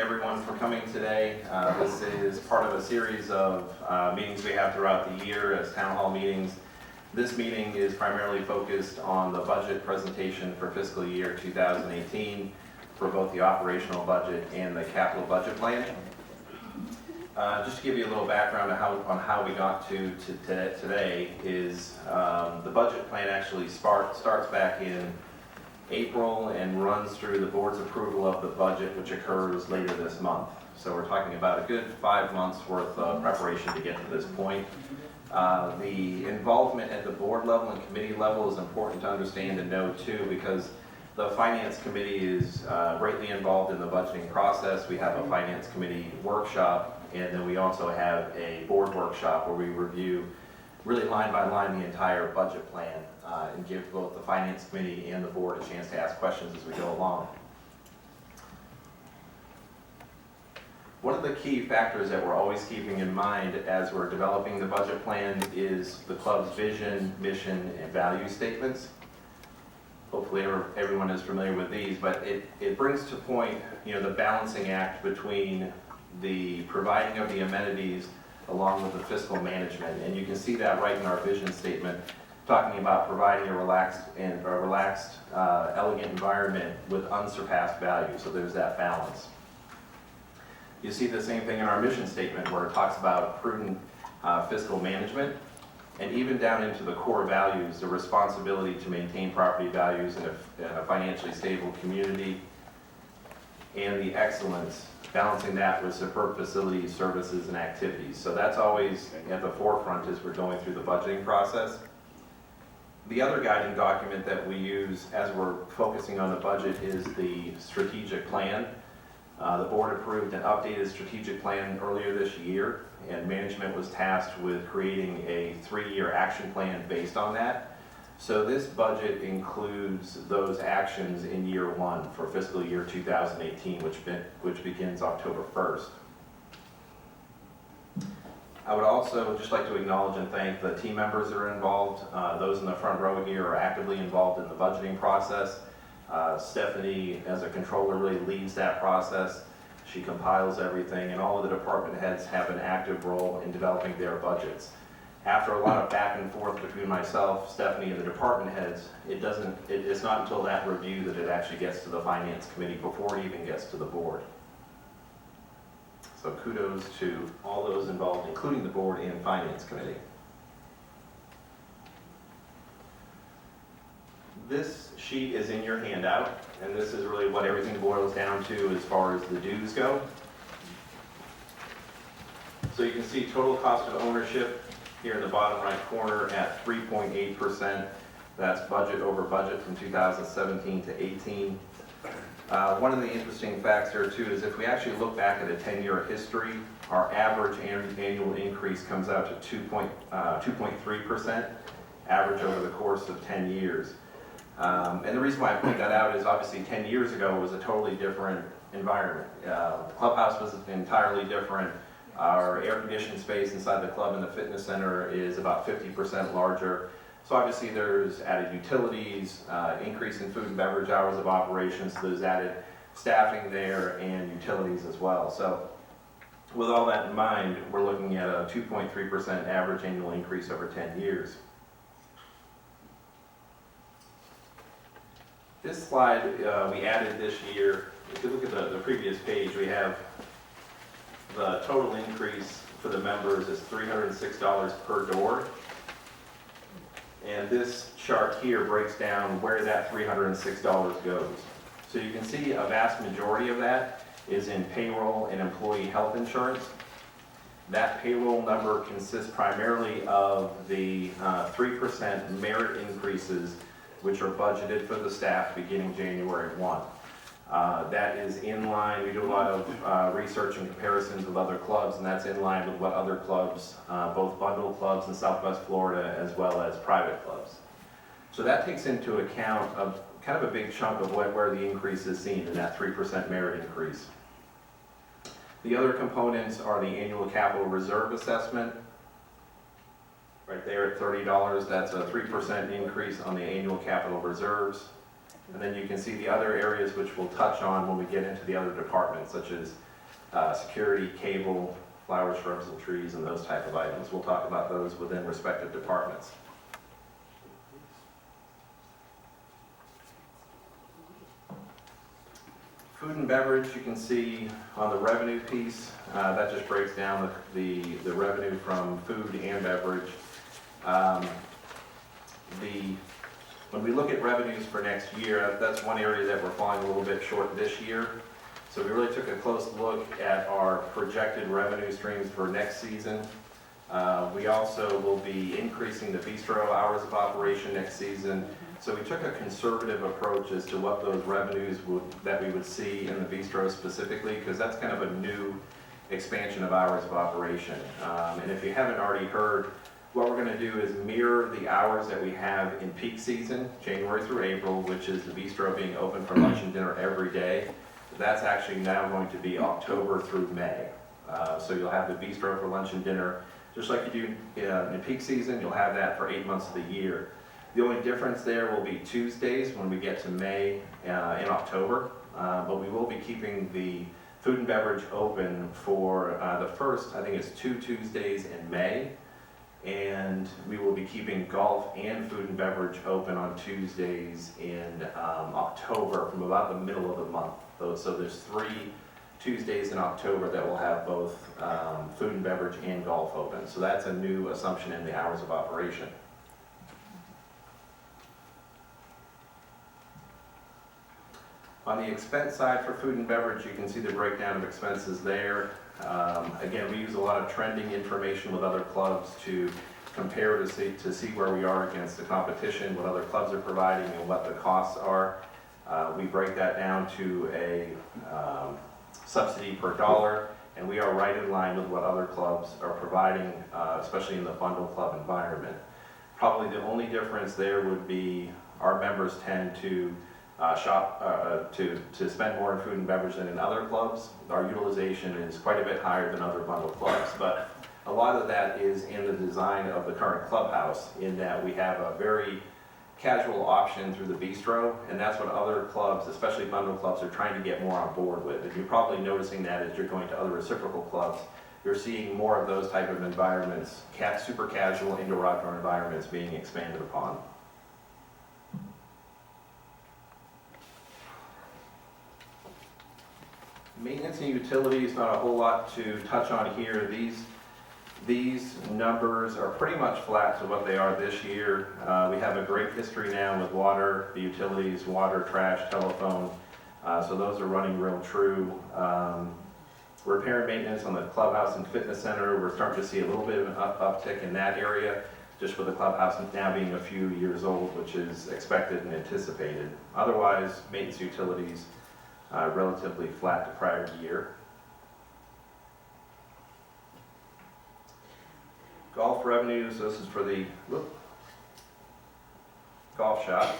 everyone for coming today. This is part of a series of meetings we have throughout the year as town hall meetings. This meeting is primarily focused on the budget presentation for fiscal year 2018 for both the operational budget and the capital budget plan. Just to give you a little background on how we got to today is the budget plan actually starts back in April and runs through the board's approval of the budget, which occurs later this month. So we're talking about a good 5 months worth of preparation to get to this point. The involvement at the board level and committee level is important to understand and know too, because the finance committee is greatly involved in the budgeting process. We have a finance committee workshop, and then we also have a board workshop where we review really line by line the entire budget plan and give both the finance committee and the board a chance to ask questions as we go along. One of the key factors that we're always keeping in mind as we're developing the budget plan is the club's vision, mission, and value statements. Hopefully everyone is familiar with these, but it brings to point, the balancing act between the providing of the amenities along with the fiscal management. And you can see that right in our vision statement, talking about providing a relaxed, elegant environment with unsurpassed value. So there's that balance. You see the same thing in our mission statement where it talks about prudent fiscal management, and even down into the core values, the responsibility to maintain property values in a financially stable community, and the excellence, balancing that with superb facilities, services, and activities. So that's always at the forefront as we're going through the budgeting process. The other guiding document that we use as we're focusing on the budget is the strategic plan. The board approved an updated strategic plan earlier this year, and management was tasked with creating a 3-year action plan based on that. So this budget includes those actions in year 1 for fiscal year 2018, which begins October 1st. I would also just like to acknowledge and thank the team members that are involved. Those in the front row here are actively involved in the budgeting process. Stephanie, as a controller, really leads that process. She compiles everything, and all of the department heads have an active role in developing their budgets. After a lot of back and forth between myself, Stephanie, and the department heads, it's not until that review that it actually gets to the finance committee before it even gets to the board. So kudos to all those involved, including the board and finance committee. This sheet is in your handout, and this is really what everything boils down to as far as the dues go. So you can see total cost of ownership here in the bottom right corner at 3.8%. That's budget over budget from 2017 to 18. One of the interesting facts here too is if we actually look back at a 10-year history, our average annual increase comes out to 2.3%, average over the course of 10 years. And the reason why I point that out is obviously 10 years ago was a totally different environment. The clubhouse was entirely different. Our air-conditioned space inside the club and the fitness center is about 50% larger. So obviously there's added utilities, increase in food and beverage hours of operations, so there's added staffing there and utilities as well. So with all that in mind, we're looking at a 2.3% average annual increase over 10 years. This slide we added this year. If you look at the previous page, we have the total increase for the members is $306 per door. And this chart here breaks down where that $306 goes. So you can see a vast majority of that is in payroll and employee health insurance. That payroll number consists primarily of the 3% merit increases which are budgeted for the staff beginning January 1. That is in line. We do a lot of research and comparisons with other clubs, and that's in line with what other clubs, both bundle clubs in Southwest Florida as well as private clubs. So that takes into account kind of a big chunk of where the increase is seen in that 3% merit increase. The other components are the annual capital reserve assessment. Right there at $30, that's a 3% increase on the annual capital reserves. And then you can see the other areas which we'll touch on when we get into the other departments, such as security, cable, flowers, shrubs, and trees, and those type of items. We'll talk about those within respective departments. Food and beverage, you can see on the revenue piece, that just breaks down the revenue from food and beverage. When we look at revenues for next year, that's one area that we're falling a little bit short this year. So we really took a close look at our projected revenue streams for next season. We also will be increasing the bistro hours of operation next season. So we took a conservative approach as to what those revenues that we would see in the bistro specifically, because that's kind of a new expansion of hours of operation. And if you haven't already heard, what we're going to do is mirror the hours that we have in peak season, January through April, which is the bistro being open for lunch and dinner every day. That's actually now going to be October through May. So you'll have the bistro for lunch and dinner, just like you do in peak season. You'll have that for 8 months of the year. The only difference there will be Tuesdays when we get to May in October, but we will be keeping the food and beverage open for the first, I think it's 2 Tuesdays in May, and we will be keeping golf and food and beverage open on Tuesdays in October from about the middle of the month. So there's 3 Tuesdays in October that will have both food and beverage and golf open. So that's a new assumption in the hours of operation. On the expense side for food and beverage, you can see the breakdown of expenses there. Again, we use a lot of trending information with other clubs to compare to see where we are against the competition, what other clubs are providing, and what the costs are. We break that down to a subsidy per dollar, and we are right in line with what other clubs are providing, especially in the bundle club environment. Probably the only difference there would be our members tend to to spend more in food and beverage than in other clubs. Our utilization is quite a bit higher than other bundle clubs, but a lot of that is in the design of the current clubhouse, in that we have a very casual option through the bistro, and that's what other clubs, especially bundle clubs, are trying to get more on board with. And you're probably noticing that as you're going to other reciprocal clubs, you're seeing more of those type of environments, super casual indoor-outdoor environments being expanded upon. Maintenance and utilities, not a whole lot to touch on here. These numbers are pretty much flat to what they are this year. We have a great history now with water, the utilities, water, trash, telephone. So those are running real true. Repair and maintenance on the clubhouse and fitness center, we're starting to see a little bit of an uptick in that area, just with the clubhouse now being a few years old, which is expected and anticipated. Otherwise, maintenance utilities, relatively flat to prior year. Golf revenues, this is for the golf shop.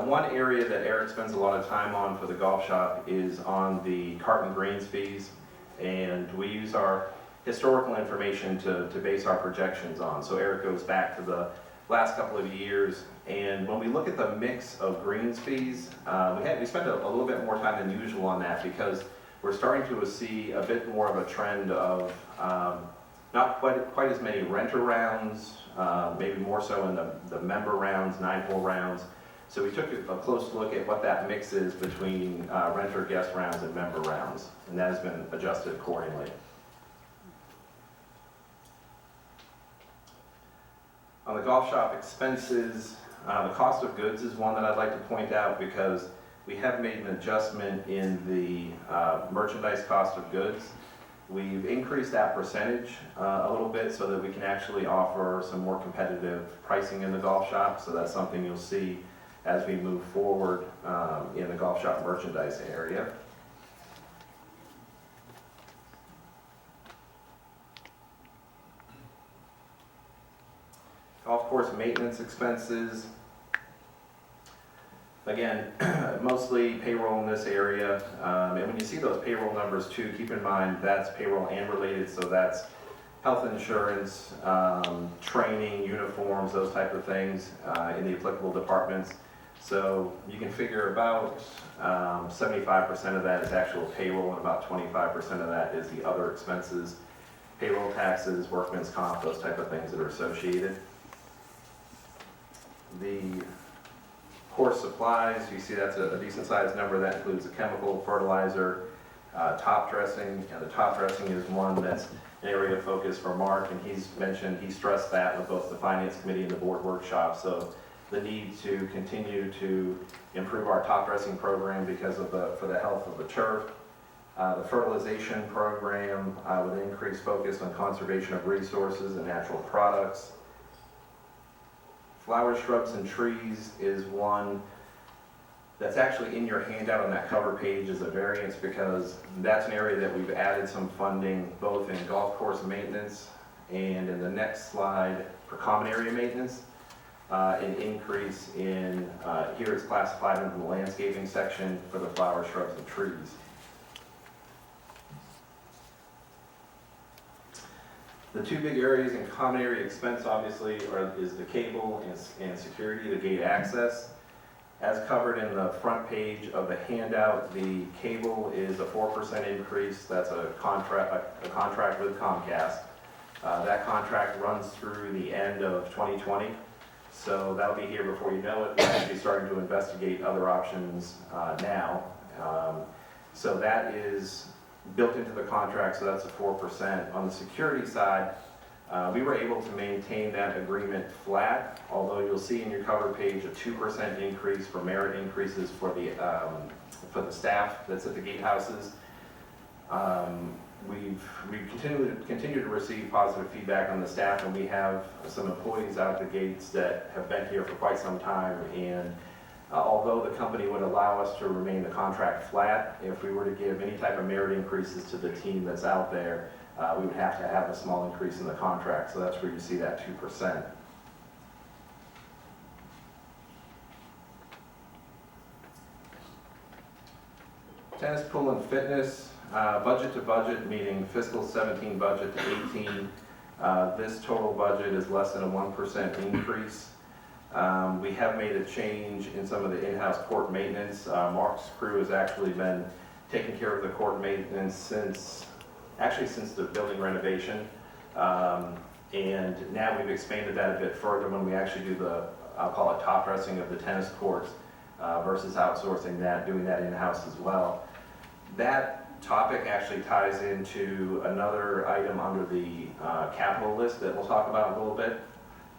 One area that Eric spends a lot of time on for the golf shop is on the cart and greens fees, and we use our historical information to base our projections on. So Eric goes back to the last couple of years, and when we look at the mix of greens fees, we spent a little bit more time than usual on that, because we're starting to see a bit more of a trend of not quite as many renter rounds, maybe more so in the member rounds, 9-hole rounds. So we took a close look at what that mix is between renter guest rounds and member rounds, and that has been adjusted accordingly. On the golf shop expenses, the cost of goods is one that I'd like to point out, because we have made an adjustment in the merchandise cost of goods. We've increased that percentage a little bit so that we can actually offer some more competitive pricing in the golf shop. So that's something you'll see as we move forward in the golf shop merchandise area. Golf course maintenance expenses. Again, mostly payroll in this area. And when you see those payroll numbers too, keep in mind that's payroll and related, so that's health insurance, training, uniforms, those type of things in the applicable departments. So you can figure about 75% of that is actual payroll, and about 25% of that is the other expenses, payroll taxes, workman's comp, those type of things that are associated. The course supplies, you see that's a decent sized number. That includes the chemical, fertilizer, top dressing, and the top dressing is one that's an area of focus for Mark, and he stressed that with both the finance committee and the board workshop. So the need to continue to improve our top dressing program because of for the health of the turf. The fertilization program with an increased focus on conservation of resources and natural products. Flowers, shrubs, and trees is one that's actually in your handout on that cover page as a variance, because that's an area that we've added some funding both in golf course maintenance and in the next slide for common area maintenance. An increase in, here it's classified under the landscaping section for the flowers, shrubs, and trees. The two big areas in common area expense obviously is the cable and security, the gate access. As covered in the front page of the handout, the cable is a 4% increase. That's a contract with Comcast. That contract runs through the end of 2020. So that'll be here before you know it. We're actually starting to investigate other options now. So that is built into the contract, so that's a 4%. On the security side, we were able to maintain that agreement flat, although you'll see in your cover page a 2% increase for merit increases for the staff that's at the gatehouses. We've continued to receive positive feedback on the staff, and we have some employees out the gates that have been here for quite some time. And although the company would allow us to remain the contract flat, if we were to give any type of merit increases to the team that's out there, we would have to have a small increase in the contract. So that's where you see that 2%. Tennis, pool, and fitness. Budget to budget, meaning fiscal 17 budget to 18. This total budget is less than a 1% increase. We have made a change in some of the in-house court maintenance. Mark's crew has actually been taking care of the court maintenance since the building renovation. And now we've expanded that a bit further when we actually do I'll call it top dressing of the tennis courts versus outsourcing that, doing that in-house as well. That topic actually ties into another item under the capital list that we'll talk about in a little bit.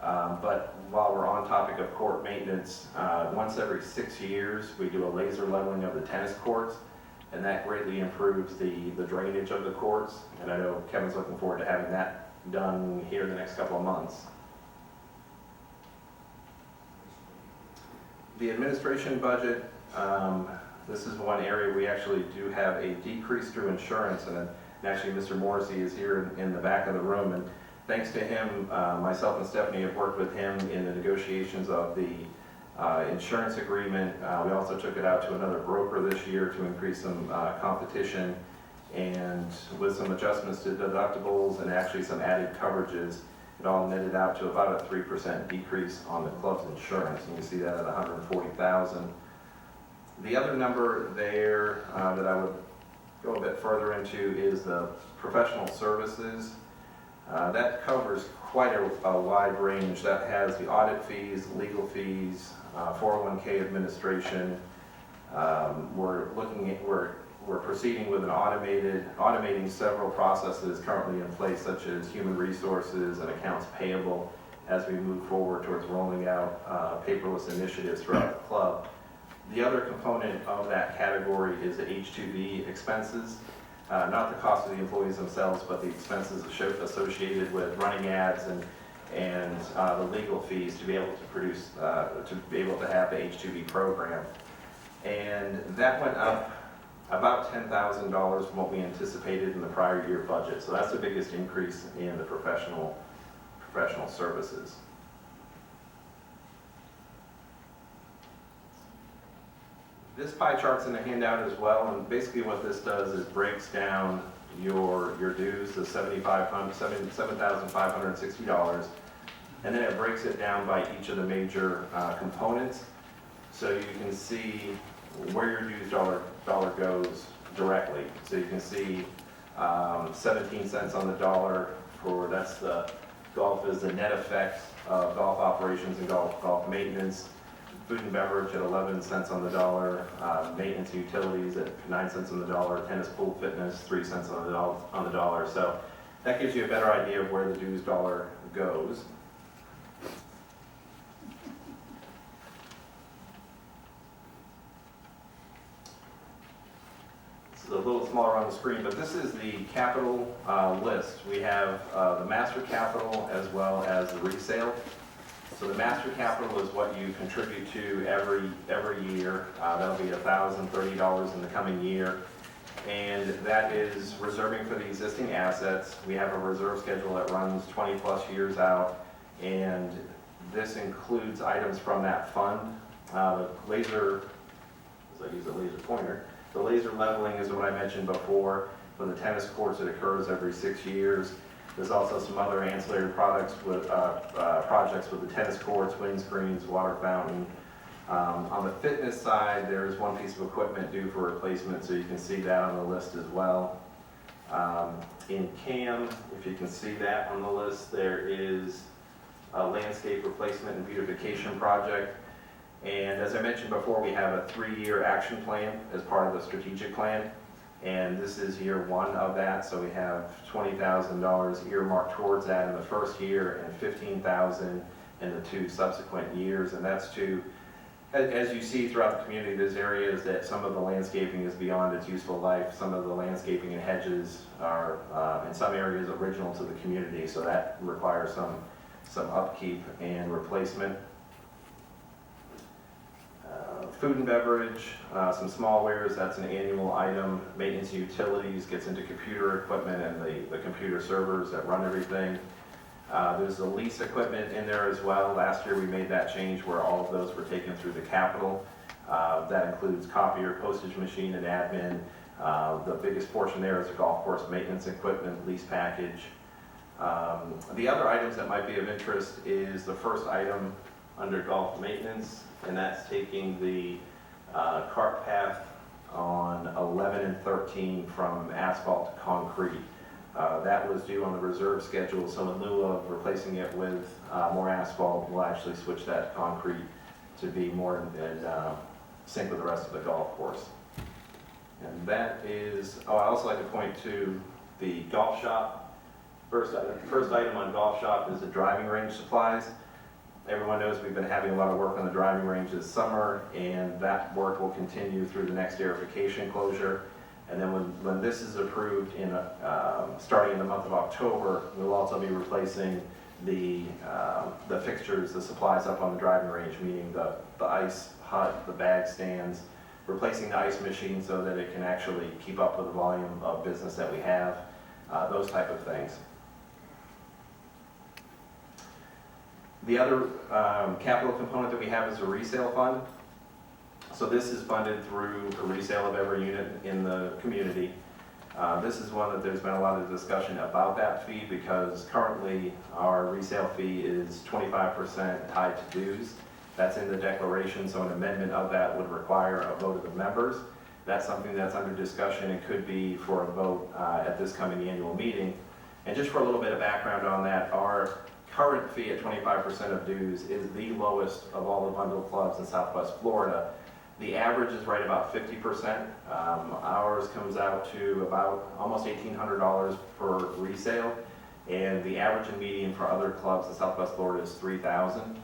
But while we're on topic of court maintenance, once every 6 years we do a laser leveling of the tennis courts, and that greatly improves the drainage of the courts. And I know Kevin's looking forward to having that done here in the next couple of months. The administration budget, this is one area we actually do have a decrease through insurance, and actually Mr. Morrissey is here in the back of the room, and thanks to him, myself and Stephanie have worked with him in the negotiations of the insurance agreement. We also took it out to another broker this year to increase some competition, and with some adjustments to deductibles and actually some added coverages, it all netted out to about a 3% decrease on the club's insurance, and you see that at $140,000. The other number there that I would go a bit further into is the professional services. That covers quite a wide range. That has the audit fees, legal fees, 401k administration. We're proceeding with automating several processes currently in place, such as human resources and accounts payable, as we move forward towards rolling out paperless initiatives throughout the club. The other component of that category is the H2B expenses. Not the cost of the employees themselves, but the expenses associated with running ads and the legal fees to be able to produce, to be able to have the H2B program. And that went up about $10,000 from what we anticipated in the prior year budget. So that's the biggest increase in the professional services. This pie chart's in the handout as well, and basically what this does is breaks down your dues, the $7,560, and then it breaks it down by each of the major components. So you can see where your dues dollar goes directly. So you can see 17 cents on the dollar for, that's the golf is the net effect of golf operations and golf maintenance. Food and beverage at 11 cents on the dollar, maintenance and utilities at 9 cents on the dollar, tennis, pool, fitness 3 cents on the dollar. So that gives you a better idea of where the dues dollar goes. This is a little smaller on the screen, but this is the capital list. We have the master capital as well as the resale. So the master capital is what you contribute to every year. That'll be $1,030 in the coming year. And that is reserving for the existing assets. We have a reserve schedule that runs 20 plus years out. And this includes items from that fund. The laser, as I use a laser pointer, the laser leveling is what I mentioned before. For the tennis courts, it occurs every 6 years. There's also some other ancillary products with projects with the tennis courts, windscreens, water fountain. On the fitness side, there's one piece of equipment due for replacement, so you can see that on the list as well. In CAM, if you can see that on the list, there is a landscape replacement and beautification project. And as I mentioned before, we have a 3-year action plan as part of the strategic plan. And this is year 1 of that, so we have $20,000 earmarked towards that in the first year and $15,000 in the 2 subsequent years. And that's to, as you see throughout the community, there's areas that some of the landscaping is beyond its useful life. Some of the landscaping and hedges are in some areas original to the community, so that requires some upkeep and replacement. Food and beverage, some small wares, that's an annual item. Maintenance and utilities gets into computer equipment and the computer servers that run everything. There's the lease equipment in there as well. Last year we made that change where all of those were taken through the capital. That includes copier, postage machine, and admin. The biggest portion there is the golf course maintenance equipment, lease package. The other items that might be of interest is the first item under golf maintenance, and that's taking the cart path on 11 and 13 from asphalt to concrete. That was due on the reserve schedule, so in lieu of replacing it with more asphalt, we'll actually switch that concrete to be more in sync with the rest of the golf course. And that is, I'd also like to point to the golf shop. First item on golf shop is the driving range supplies. Everyone knows we've been having a lot of work on the driving range this summer, and that work will continue through the next aerification closure. And then when this is approved starting in the month of October, we'll also be replacing the fixtures, the supplies up on the driving range, meaning the ice hut, the bag stands, replacing the ice machine so that it can actually keep up with the volume of business that we have, those type of things. The other capital component that we have is a resale fund. So this is funded through a resale of every unit in the community. This is one that there's been a lot of discussion about that fee because currently our resale fee is 25% tied to dues. That's in the declaration, so an amendment of that would require a vote of the members. That's something that's under discussion and could be for a vote at this coming annual meeting. And just for a little bit of background on that, our current fee at 25% of dues is the lowest of all the bundle clubs in Southwest Florida. The average is right about 50%. Ours comes out to about almost $1,800 per resale, and the average and median for other clubs in Southwest Florida is $3,000.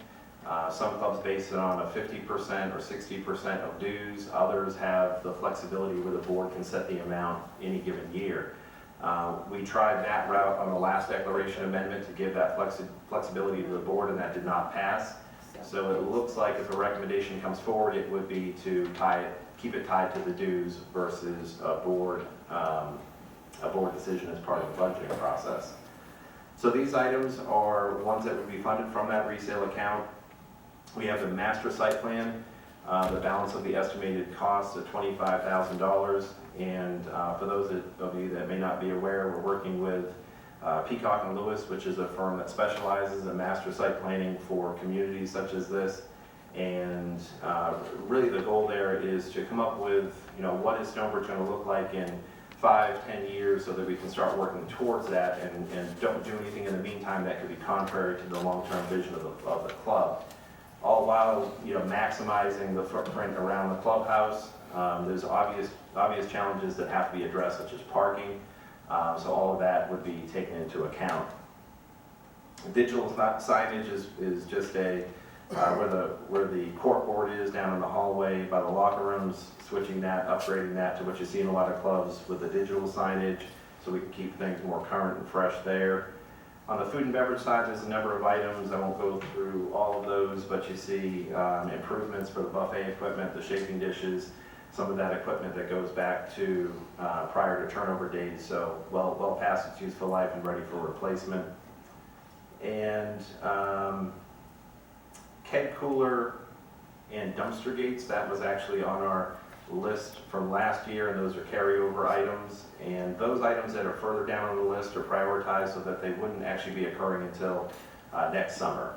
Some clubs base it on a 50% or 60% of dues. Others have the flexibility where the board can set the amount any given year. We tried that route on the last declaration amendment to give that flexibility to the board, and that did not pass. So it looks like if a recommendation comes forward, it would be to keep it tied to the dues versus a board decision as part of the budgeting process. So these items are ones that would be funded from that resale account. We have the master site plan, the balance of the estimated costs of $25,000. And for those of you that may not be aware, we're working with Peacock and Lewis, which is a firm that specializes in master site planning for communities such as this. And really the goal there is to come up with, what is Stonebridge going to look like in 5-10 years so that we can start working towards that and don't do anything in the meantime that could be contrary to the long-term vision of the club. All while, maximizing the footprint around the clubhouse. There's obvious challenges that have to be addressed, such as parking. So all of that would be taken into account. Digital signage is just where the corkboard is down in the hallway by the locker rooms, switching that, upgrading that to what you see in a lot of clubs with the digital signage, so we can keep things more current and fresh there. On the food and beverage side, there's a number of items. I won't go through all of those, but you see improvements for the buffet equipment, the shaping dishes, some of that equipment that goes back to prior to turnover days, so well past its useful life and ready for replacement. And keg cooler and dumpster gates, that was actually on our list from last year, and those are carryover items. And those items that are further down on the list are prioritized so that they wouldn't actually be occurring until next summer.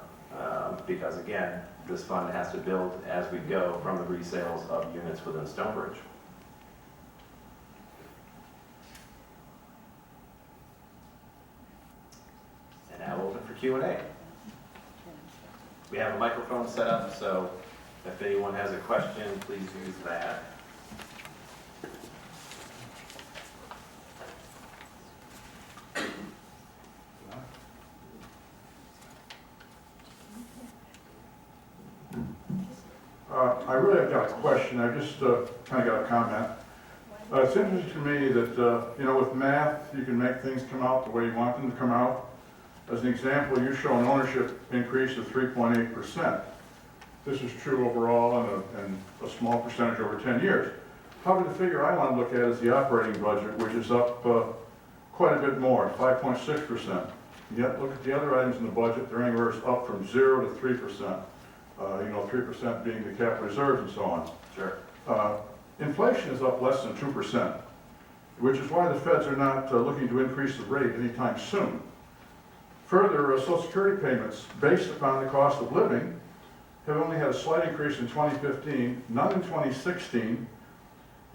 Because again, this fund has to build as we go from the resales of units within Stonebridge. And now open for Q&A. We have a microphone set up, so if anyone has a question, please use that. I really have got a question. I just kind of got a comment. It's interesting to me that, with math, you can make things come out the way you want them to come out. As an example, you show an ownership increase of 3.8%. This is true overall and a small percentage over 10 years. However, the figure I want to look at is the operating budget, which is up quite a bit more, 5.6%. Yet look at the other items in the budget, they're anywhere up from 0 to 3%. 3% being the capital reserves and so on. Sure. Inflation is up less than 2%, which is why the feds are not looking to increase the rate anytime soon. Further, Social Security payments, based upon the cost of living, have only had a slight increase in 2015, none in 2016,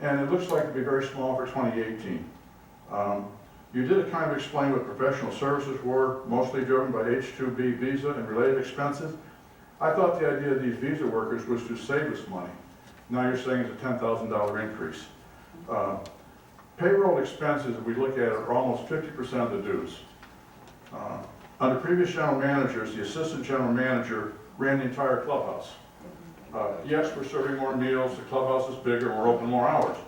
and it looks like it'll be very small for 2018. You did kind of explain what professional services were, mostly driven by H-2B visa and related expenses. I thought the idea of these visa workers was to save us money. Now you're saying it's a $10,000 increase. Payroll expenses, if we look at it, are almost 50% of the dues. Under previous general managers, the assistant general manager ran the entire clubhouse. Yes, we're serving more meals, the clubhouse is bigger, we're open more hours.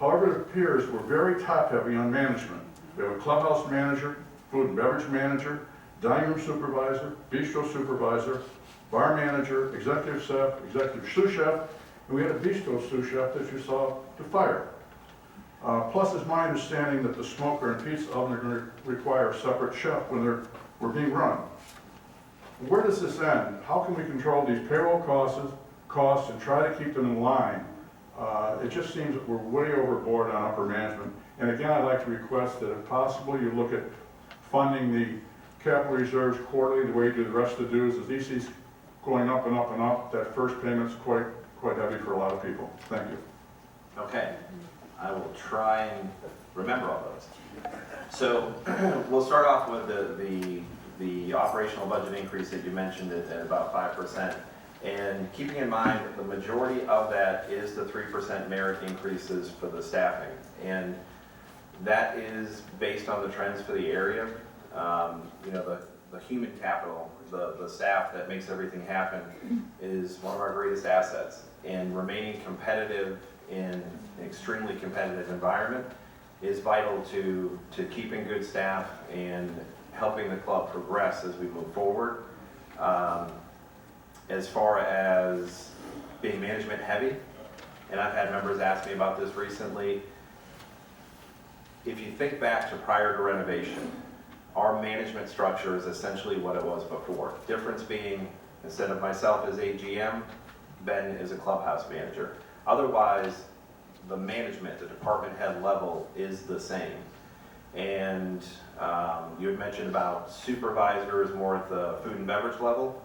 However, it appears we're very top-heavy on management. We have a clubhouse manager, food and beverage manager, dining room supervisor, bistro supervisor, bar manager, executive chef, executive sous chef, and we had a bistro sous chef that you saw to fire. Plus, it's my understanding that the smoker and pizza oven are going to require a separate chef when we're being run. Where does this end? How can we control these payroll costs and try to keep them in line? It just seems that we're way overboard on upper management. And again, I'd like to request that if possible, you look at funding the capital reserves quarterly the way you do the rest of the dues. As these keep going up and up and up, that first payment's quite heavy for a lot of people. Thank you. Okay, I will try and remember all those. So we'll start off with the operational budget increase that you mentioned at about 5%. And keeping in mind that the majority of that is the 3% merit increases for the staffing. And that is based on the trends for the area. The human capital, the staff that makes everything happen is one of our greatest assets. And remaining competitive in an extremely competitive environment is vital to keeping good staff and helping the club progress as we move forward. As far as being management heavy, and I've had members ask me about this recently, if you think back to prior to renovation, our management structure is essentially what it was before. Difference being, instead of myself as AGM, Ben is a clubhouse manager. Otherwise, the management, the department head level is the same. And you had mentioned about supervisors more at the food and beverage level.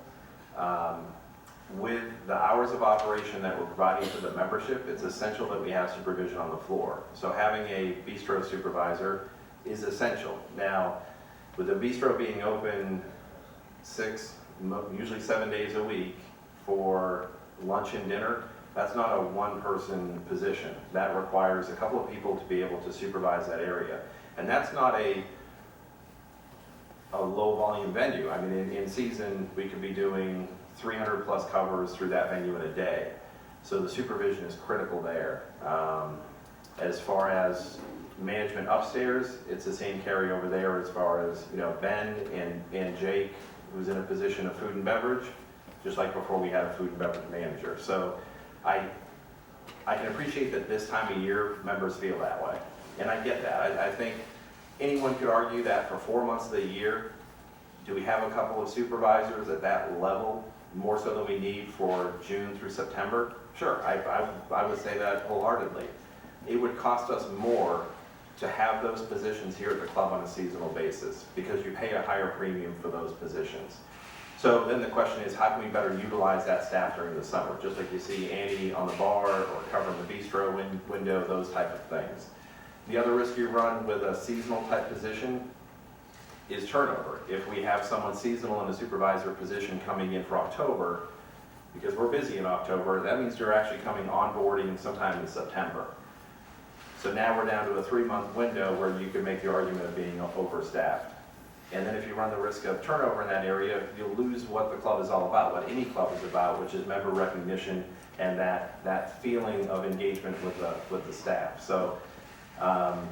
with the hours of operation that we're providing for the membership, it's essential that we have supervision on the floor. So having a bistro supervisor is essential. Now, with the bistro being open usually 7 days a week for lunch and dinner, that's not a one-person position. That requires a couple of people to be able to supervise that area. And that's not a low-volume venue. I mean, in season, we could be doing 300 plus covers through that venue in a day. So the supervision is critical there. As far as management upstairs, it's the same carryover there as far as, Ben and Jake, who's in a position of food and beverage, just like before we had a food and beverage manager. So I can appreciate that this time of year members feel that way. And I get that. I think anyone could argue that for 4 months of the year, do we have a couple of supervisors at that level, more so than we need for June through September? Sure, I would say that wholeheartedly. It would cost us more to have those positions here at the club on a seasonal basis because you pay a higher premium for those positions. So then the question is, how can we better utilize that staff during the summer? Just like you see Andy on the bar or covering the bistro window, those type of things. The other risk you run with a seasonal type position is turnover. If we have someone seasonal in a supervisor position coming in for October, because we're busy in October, that means they're actually coming onboarding sometime in September. So now we're down to a 3-month window where you can make the argument of being overstaffed. And then if you run the risk of turnover in that area, you'll lose what the club is all about, what any club is about, which is member recognition and that feeling of engagement with the staff. So I'm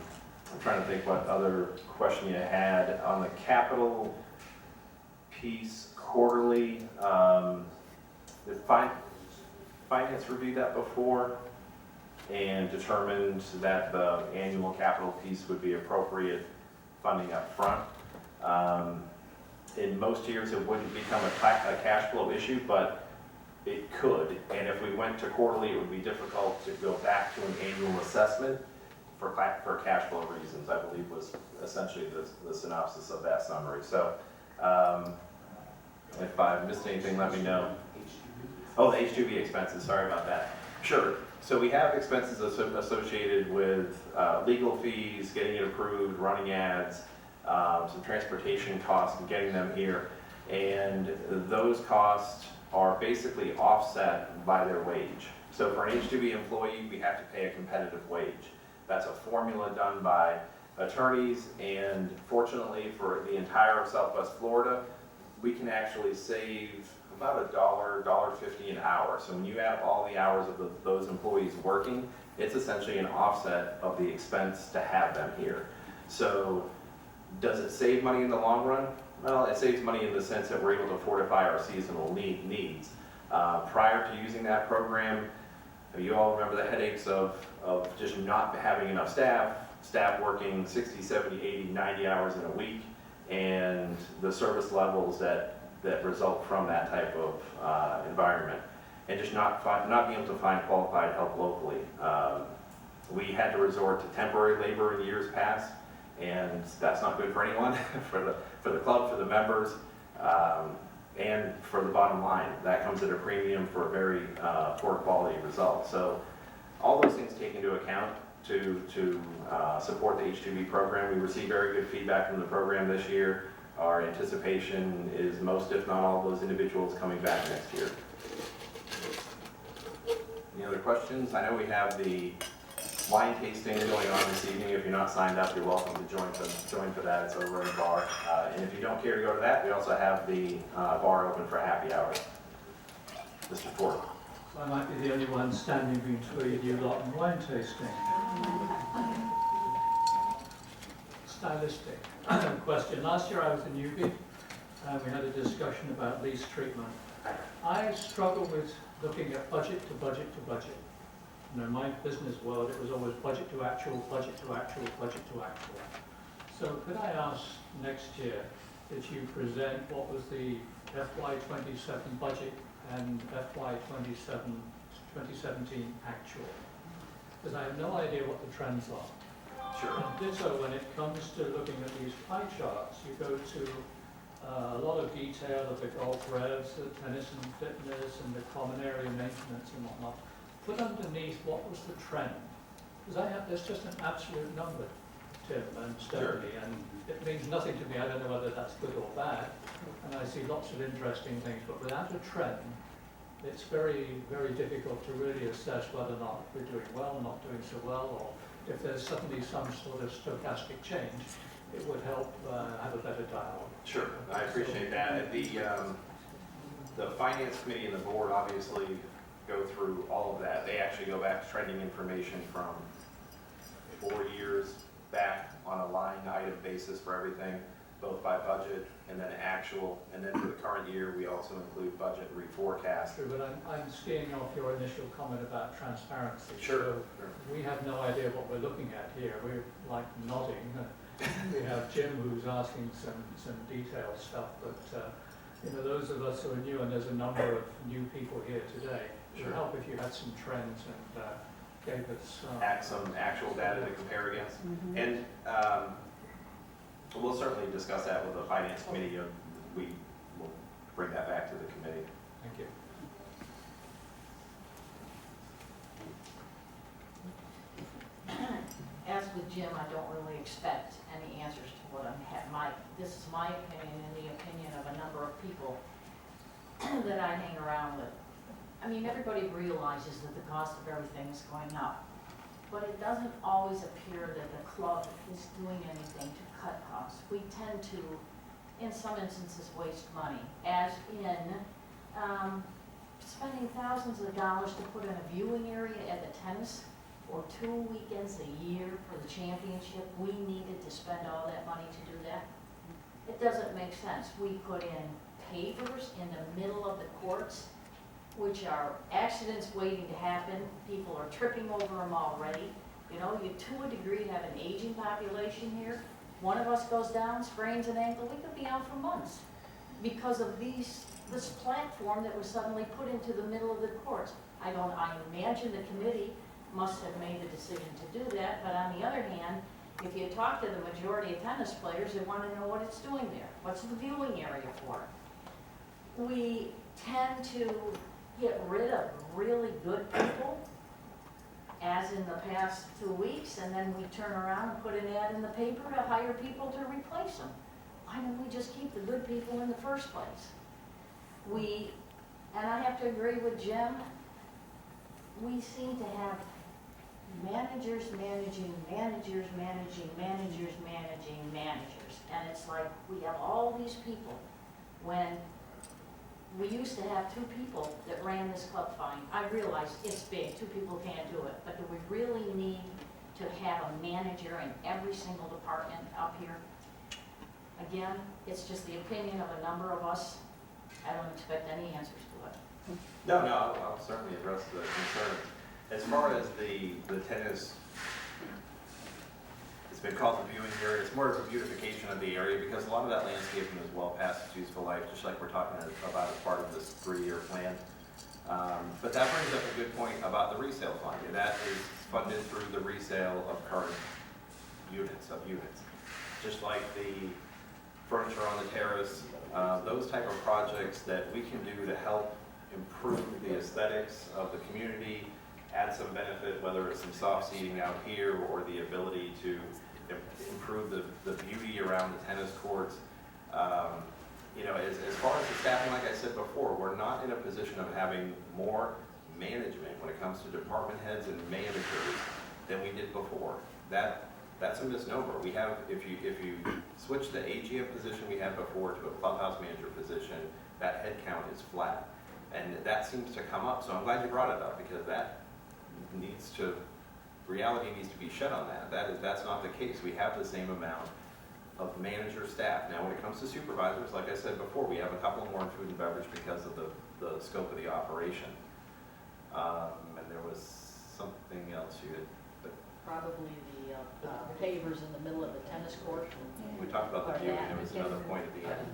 trying to think what other question you had on the capital piece quarterly. The finance reviewed that before and determined that the annual capital piece would be appropriate funding up front. In most years, it wouldn't become a cash flow issue, but it could. And if we went to quarterly, it would be difficult to go back to an annual assessment for cash flow reasons, I believe was essentially the synopsis of that summary. So if I missed anything, let me know. Oh, the H2B expenses, sorry about that. Sure. So we have expenses associated with legal fees, getting it approved, running ads, some transportation costs and getting them here. And those costs are basically offset by their wage. So for an H2B employee, we have to pay a competitive wage. That's a formula done by attorneys, and fortunately for the entire of Southwest Florida, we can actually save about $1.50 an hour. So when you add up all the hours of those employees working, it's essentially an offset of the expense to have them here. So does it save money in the long run? Well, it saves money in the sense that we're able to fortify our seasonal needs. Prior to using that program, you all remember the headaches of just not having enough staff working 60, 70, 80, 90 hours in a week, and the service levels that result from that type of environment, and just not being able to find qualified help locally. We had to resort to temporary labor in years past, and that's not good for anyone, for the club, for the members, and for the bottom line. That comes at a premium for a very poor quality result. So all those things take into account to support the H2B program. We received very good feedback from the program this year. Our anticipation is most, if not all, of those individuals coming back next year. Any other questions? I know we have the wine tasting going on this evening. If you're not signed up, you're welcome to join for that. It's over in the bar. And if you don't care to go to that, we also have the bar open for happy hour. Mr. Ford. I might be the only one standing between you lot and wine tasting. Stylistic question. Last year I was a newbie and we had a discussion about lease treatment. I struggle with looking at budget to budget to budget. In my business world, it was always budget to actual, budget to actual, budget to actual. So could I ask next year that you present what was the FY27 budget and FY27 2017 actual? Because I have no idea what the trends are. Sure. And ditto, when it comes to looking at these pie charts, you go to a lot of detail of the golf revs, the tennis and fitness, and the common area maintenance and whatnot. Put underneath what was the trend, because there's just an absolute number, Tim and Stephanie, and it means nothing to me. I don't know whether that's good or bad, and I see lots of interesting things, but without a trend, it's very, very difficult to really assess whether or not we're doing well or not doing so well, or if there's suddenly some sort of stochastic change, it would help have a better dialogue. Sure, I appreciate that. The finance committee and the board obviously go through all of that. They actually go back to trending information from 4 years back on a line item basis for everything, both by budget and then actual. And then for the current year, we also include budget reforecast. True, but I'm skiing off your initial comment about transparency. Sure. So we have no idea what we're looking at here. We're like nodding. We have Jim who's asking some detailed stuff, but those of us who are new, and there's a number of new people here today, it would help if you had some trends and gave us Some actual data to compare against. And we'll certainly discuss that with the finance committee. We will bring that back to the committee. Thank you. As with Jim, I don't really expect any answers to what this is my opinion and the opinion of a number of people that I hang around with. I mean, everybody realizes that the cost of everything is going up, but it doesn't always appear that the club is doing anything to cut costs. We tend to, in some instances, waste money, as in spending thousands of dollars to put in a viewing area at the tennis, or 2 weekends a year for the championship. We needed to spend all that money to do that. It doesn't make sense. We put in pavers in the middle of the courts, which are accidents waiting to happen. People are tripping over them already. You to a degree have an aging population here. One of us goes down, sprains an ankle, we could be out for months because of this platform that was suddenly put into the middle of the courts. I imagine the committee must have made the decision to do that, but on the other hand, if you talk to the majority of tennis players, they want to know what it's doing there. What's the viewing area for? We tend to get rid of really good people, as in the past 2 weeks, and then we turn around and put an ad in the paper to hire people to replace them. Why don't we just keep the good people in the first place? And I have to agree with Jim, we seem to have managers managing managers managing managers managing managers. And it's like we have all these people when we used to have 2 people that ran this club fine. I realize it's big, 2 people can't do it, but do we really need to have a manager in every single department up here? Again, it's just the opinion of a number of us. I don't expect any answers to it. No, I'll certainly address the concern. As far as the tennis, it's been called the viewing area. It's more of a beautification of the area because a lot of that landscaping is well past its useful life, just like we're talking about as part of this 3-year plan. But that brings up a good point about the resale fund. And that is funded through the resale of current units. Just like the furniture on the terrace, those type of projects that we can do to help improve the aesthetics of the community, add some benefit, whether it's some soft seating out here or the ability to improve the beauty around the tennis courts. As far as the staffing, like I said before, we're not in a position of having more management when it comes to department heads and managers than we did before. That's a misnomer. We have, if you switch the AGM position we had before to a clubhouse manager position, that head count is flat. And that seems to come up, so I'm glad you brought it up because reality needs to be shed on that. That's not the case. We have the same amount of manager staff. Now when it comes to supervisors, like I said before, we have a couple more in food and beverage because of the scope of the operation. And there was something else you had, but Probably the pavers in the middle of the tennis court. we talked about the viewing, there was another point at the end.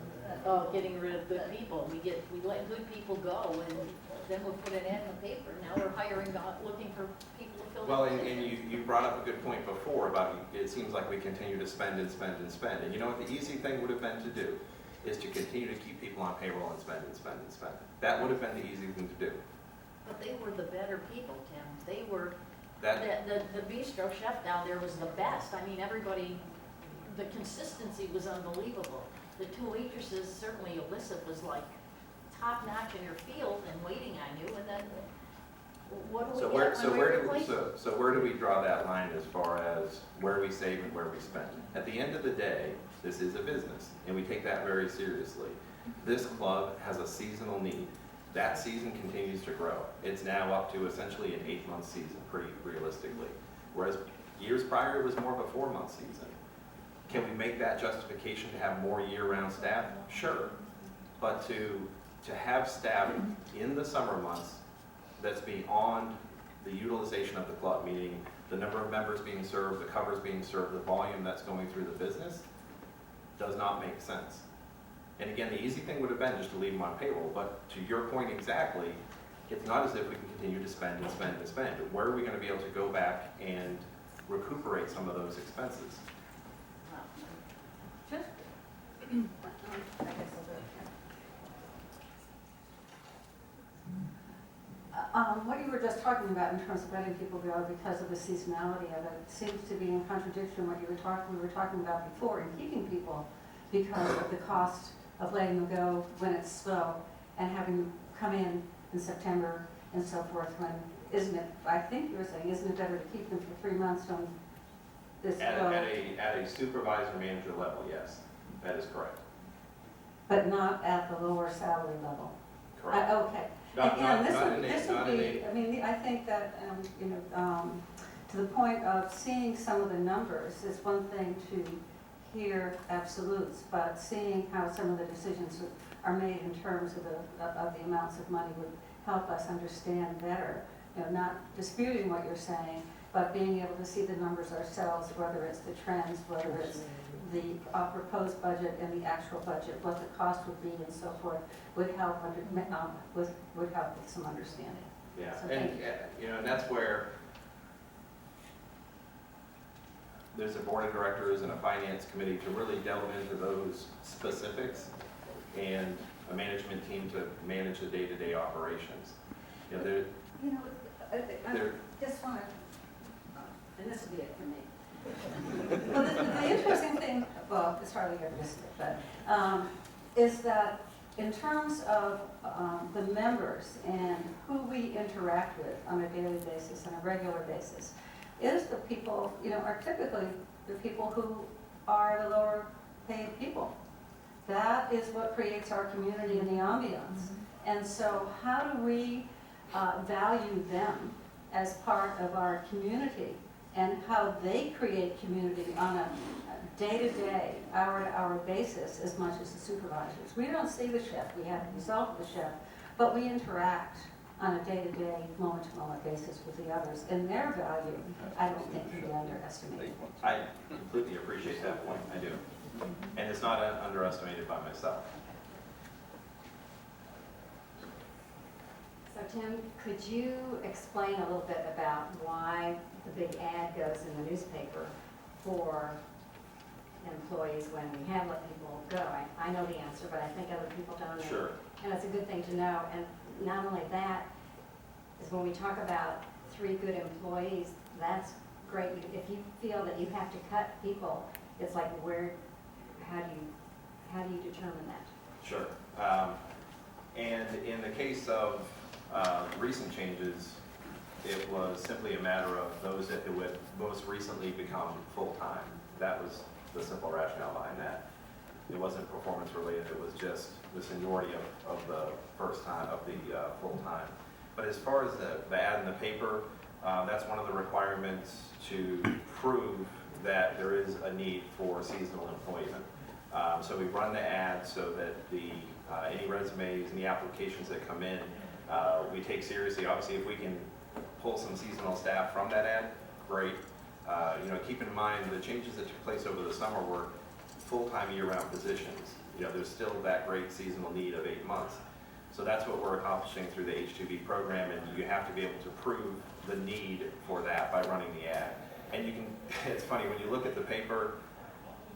Oh, getting rid of good people. We let good people go, and then we'll put an ad in the paper. Now we're hiring, looking for people to fill the Well, and position. you brought up a good point before about it seems like we continue to spend and spend and spend. And you know what the easy thing would have been to do is to continue to keep people on payroll and spend and spend and spend. That would have been the easy thing to do. But they were the better people, Tim. They were, That, the bistro chef down there was the best. I mean, everybody, the consistency was unbelievable. The two waitresses, certainly Alyssa was like top notch in her field and waiting on you, and then what do so we where, get so when we where do, replace them? so where do we draw that line as far as where we save and where we spend? At the end of the day, this is a business, and we take that very seriously. This club has a seasonal need. That season continues to grow. It's now up to essentially an 8-month season, pretty realistically. Whereas years prior, it was more of a 4-month season. Can we make that justification to have more year-round staff? Sure. But to have staff in the summer months that's beyond the utilization of the club, meaning the number of members being served, the covers being served, the volume that's going through the business, does not make sense. And again, the easy thing would have been just to leave them on payroll, but to your point exactly, it's not as if we can continue to spend and spend and spend. Where are we going to be able to go back and recuperate some of those expenses? Just, I guess I'll do it. What you were just talking about in terms of letting people go because of the seasonality of it seems to be in contradiction what we were talking about before, in keeping people because of the cost of letting them go when it's slow and having them come in September and so forth when, isn't it, I think you were saying, isn't it better to keep them for 3 months on this slow? At a supervisor manager level, yes, that is correct. But not at the lower salary level? Correct. Okay. Not- Again, not- not in a- this would not in be, I mean, I think that, to the point of seeing some of the numbers, it's one thing to hear absolutes, but seeing how some of the decisions are made in terms of the amounts of money would help us understand better. You know, not disputing what you're saying, but being able to see the numbers ourselves, whether it's the trends, whether it's the proposed budget and the actual budget, what the cost would be and so forth, would help would help with some understanding. Yeah, So and, thank you. and that's where there's a board of directors and a finance committee to really delve into those specifics and a management team to manage the day-to-day operations. You know, You know, I they're, just want to, and this will be it for me. Well, the interesting thing, well, it's hardly ever this, but, is that in terms of the members and who we interact with on a daily basis and a regular basis, is the people, are typically the people who are the lower paid people. That is what creates our community and the ambiance. And so how do we value them as part of our community and how they create community on a day-to-day, hour-to-hour basis as much as the supervisors? We don't see the chef, we have the result of the chef, but we interact on a day-to-day, moment-to-moment basis with the others. And their value, I don't think can be underestimated. I completely appreciate that point, I do. And it's not underestimated by myself. So Tim, could you explain a little bit about why the big ad goes in the newspaper for employees when we have let people go? I know the answer, but I think other people don't know. Sure. And it's a good thing to know. And not only that, is when we talk about 3 good employees, that's great. If you feel that you have to cut people, it's like how do you determine that? Sure. And in the case of recent changes, it was simply a matter of those that would most recently become full-time. That was the simple rationale behind that. It wasn't performance related, it was just the seniority of the first time, of the full-time. But as far as the ad in the paper, that's one of the requirements to prove that there is a need for seasonal employment. So we run the ad so that any resumes, any applications that come in, we take seriously. Obviously, if we can pull some seasonal staff from that ad, great. Keep in mind the changes that took place over the summer were full-time year-round positions. There's still that great seasonal need of 8 months. So that's what we're accomplishing through the H-2B program, and you have to be able to prove the need for that by running the ad. And it's funny, when you look at the paper,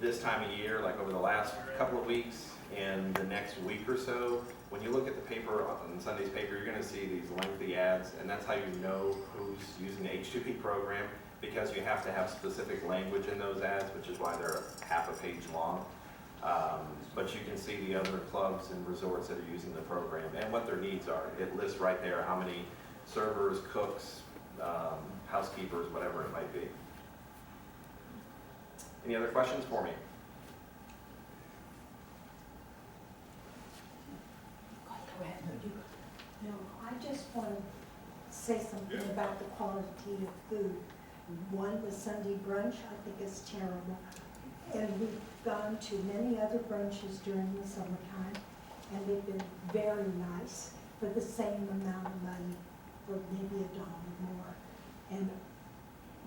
this time of year, like over the last couple of weeks and the next week or so, when you look at the paper, on Sunday's paper, you're gonna see these lengthy ads, and that's how you know who's using the H2P program, because you have to have specific language in those ads, which is why they're half a page long. But you can see the other clubs and resorts that are using the program and what their needs are. It lists right there how many servers, cooks, housekeepers, whatever it might be. Any other questions for me? No, I just want to say something about the quality of food. One, the Sunday brunch, I think is terrible. And we've gone to many other brunches during the summertime, and they've been very nice for the same amount of money, for maybe $1 more. And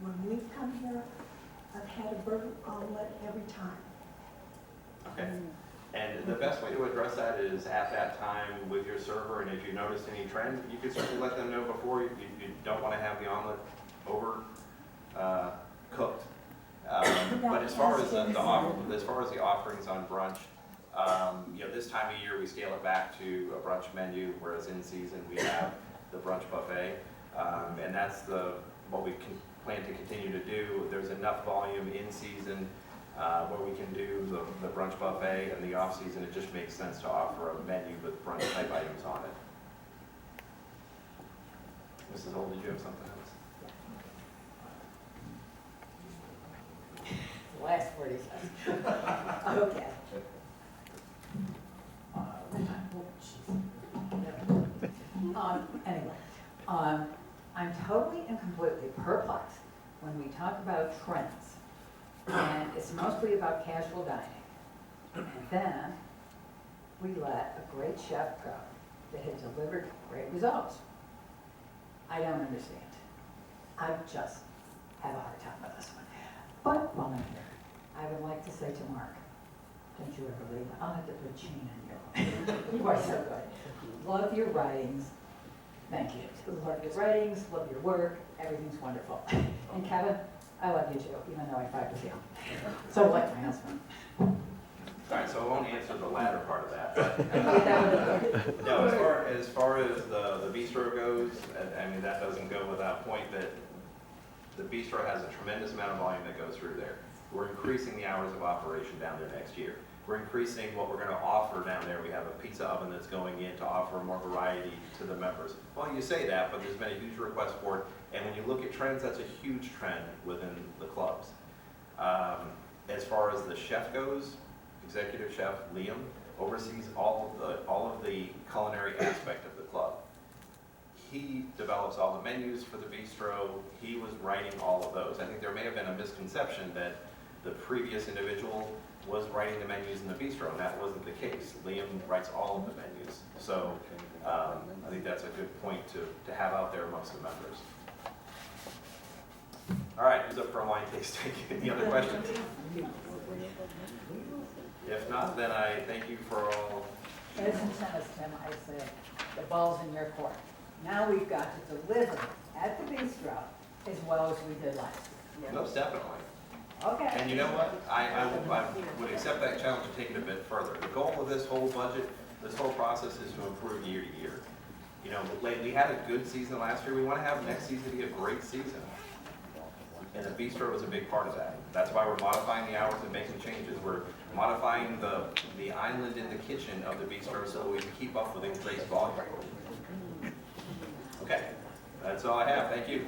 when we've come here, I've had a burger omelet every time. Okay. And the best way to address that is at that time with your server, and if you notice any trend, you can certainly let them know before. You don't want to have the omelet over cooked. But as far as the offerings on brunch, this time of year we scale it back to a brunch menu, whereas in season we have the brunch buffet, and that's what we plan to continue to do. There's enough volume in season where we can do the brunch buffet, and the off season it just makes sense to offer a menu with brunch type items on it. Mrs. Holt, did you have something else? Last word he says. Okay. Anyway, I'm totally and completely perplexed when we talk about trends, and it's mostly about casual dining. And then we let a great chef go that had delivered great results. I don't understand. I just have a hard time with this one. But while I'm here, I would like to say to Mark, don't you ever leave. I'll have to put a chain on you. You are so good. Love your writings. Thank you. Love your writings, love your work. Everything's wonderful. And Kevin, I love you too, even though I fight with you. So like my husband. All right, so I won't answer the latter part of that. But, no, as far as the bistro goes, I mean, that doesn't go without point that the bistro has a tremendous amount of volume that goes through there. We're increasing the hours of operation down there next year. We're increasing what we're going to offer down there. We have a pizza oven that's going in to offer more variety to the members. Well, you say that, but there's been a huge request for it. And when you look at trends, that's a huge trend within the clubs. As far as the chef goes, executive chef Liam oversees all of the culinary aspect of the club. He develops all the menus for the bistro. He was writing all of those. I think there may have been a misconception that the previous individual was writing the menus in the bistro, and that wasn't the case. Liam writes all of the menus. So I think that's a good point to have out there amongst the members. All right, who's up for a wine tasting? Any other questions? If not, then I thank you for all. As in tennis, Tim, I say, the ball's in your court. Now we've got to deliver at the bistro as well as we did last year. Most definitely. Okay. And you know what? I would accept that challenge and take it a bit further. The goal of this whole budget, this whole process is to improve year to year. You know, we had a good season last year. We want to have next season be a great season. And the bistro is a big part of that. That's why we're modifying the hours and making changes. We're modifying the island in the kitchen of the bistro so we can keep up with increased volume. Okay, that's all I have. Thank you.